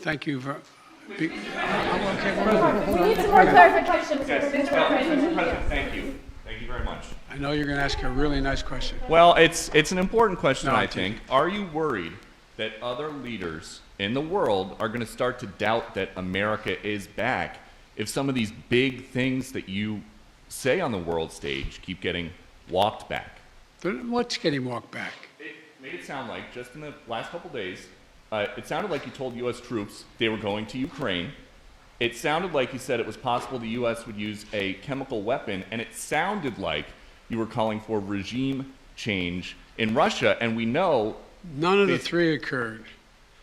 Thank you very We need some more clarification, Mr. President. Thank you. Thank you very much. I know you're going to ask a really nice question. Well, it's an important question, No, I think. Are you worried that other leaders in the world are going to start to doubt that America is back if some of these big things that you say on the world stage keep getting walked back? What's getting walked back? It made it sound like, just in the last couple days, it sounded like you told U.S. troops they were going to Ukraine. It sounded like you said it was possible the U.S. would use a chemical weapon, and it sounded like you were calling for regime change in Russia, and we know... None of the three occurred.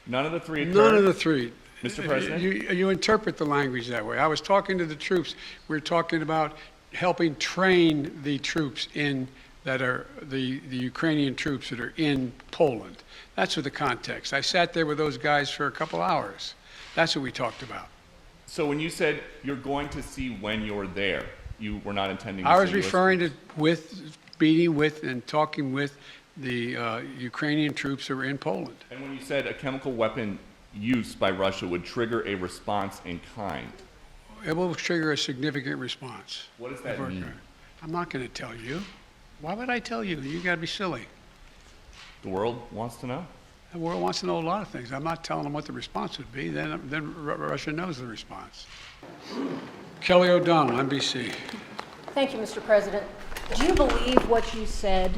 None of the three occurred? None of the three. Mr. President? You interpret the language that way. I was talking to the troops. We were talking about helping train the troops that are the Ukrainian troops that are in Poland. That's what the context. I sat there with those guys for a couple hours. That's what we talked about. So when you said you're going to see when you're there, you were not intending to I was say US referring to meeting with and talking with the Ukrainian troops that were in Poland. And when you said a chemical weapon use by Russia would trigger a response in kind, It will trigger a significant response. what does that mean? I'm not going to tell you. Why would I tell you? You got to be silly. The world wants to know? The world wants to know a lot of things. I'm not telling them what the response would be. Then Russia knows the response. Kelly O'Donnell, NBC. Thank you, Mr. President. Do you believe what you said?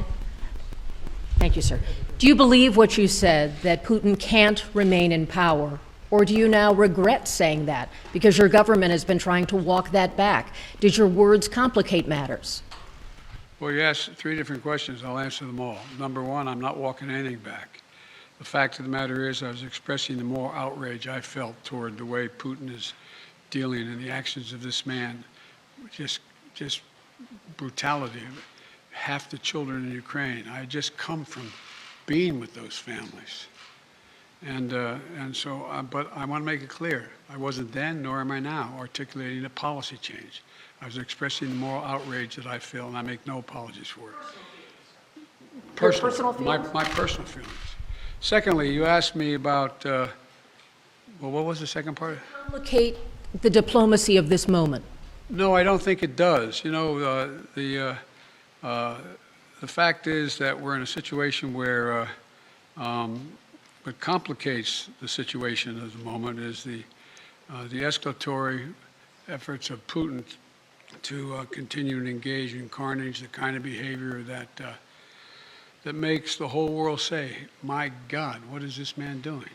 Thank you, sir. Do you believe what you said, that Putin can't remain in power? Or do you now regret saying that because your government has been trying to walk that back? Did your words complicate matters? Well, you asked three different questions. I'll answer them all. Number one, I'm not walking anything back. The fact of the matter is I was expressing the moral outrage I felt toward the way Putin is dealing in the actions of this man. Just brutality. Half the children in Ukraine. I had just come from being with those families. But I want to make it clear, I wasn't then, nor am I now, articulating a policy change. I was expressing the moral outrage that I feel, and I make no apologies for it. Personal feelings? My personal feelings. Secondly, you asked me about, what was the second part? Complicate the diplomacy of this moment. No, I don't think it does. You know, the fact is that we're in a situation where what complicates the situation at the moment is the escalatory efforts of Putin to continue to engage in carnage, the kind of behavior that makes the whole world say, my God, what is this man doing?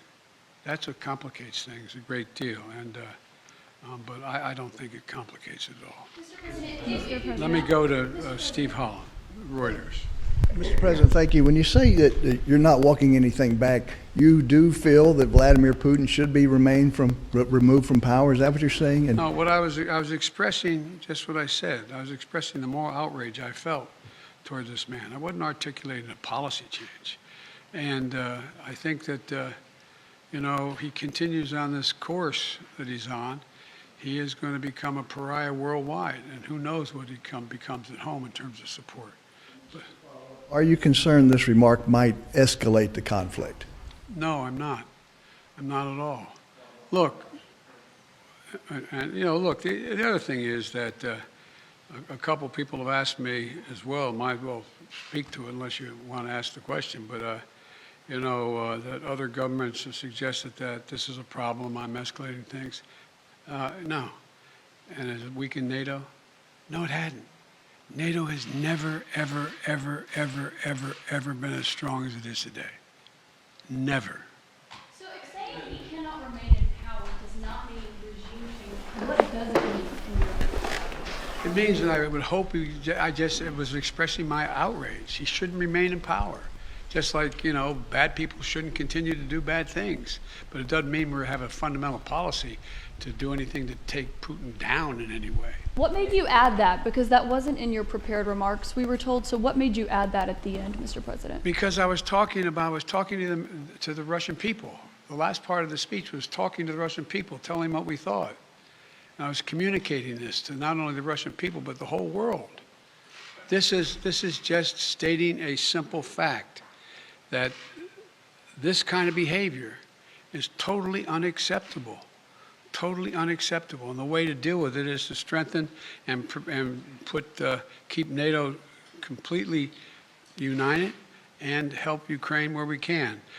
That's what complicates things a great deal. But I don't think it complicates it at all. Let me go to Steve Holland, Reuters. Mr. President, thank you. When you say that you're not walking anything back, you do feel that Vladimir Putin should be removed from power? Is that what you're saying? No, what I was expressing, just what I said. I was expressing the moral outrage I felt toward this man. I wasn't articulating a policy change. And I think that, he continues on this course that he's on. He is going to become a pariah worldwide, and who knows what he becomes at home in terms of support. Are you concerned this remark might escalate the conflict? No, I'm not. I'm not at all. Look, the other thing is that a couple people have asked me as well, might as well speak to it unless you want to ask the question, but, that other governments have suggested that this is a problem, I'm escalating things. No. And has it weakened NATO? No, it hadn't. NATO has never, ever, ever, ever, ever, ever been as strong as it is today. Never. So if saying he cannot remain in power does not mean regime change, what does it mean in your opinion? It means that I would hope it was expressing my outrage. He shouldn't remain in power. Just like, bad people shouldn't continue to do bad things. But it doesn't mean we have a fundamental policy to do anything to take Putin down in any way. What made you add that? Because that wasn't in your prepared remarks, we were told. So what made you add that at the end, Mr. President? Because I was talking to the Russian people. The last part of the speech was talking to the Russian people, telling them what we thought. And I was communicating this to not only the Russian people, but the whole world. This is just stating a simple fact that this kind of behavior is totally unacceptable. Totally unacceptable. And the way to deal with it is to strengthen and keep NATO completely united and help Ukraine where we can.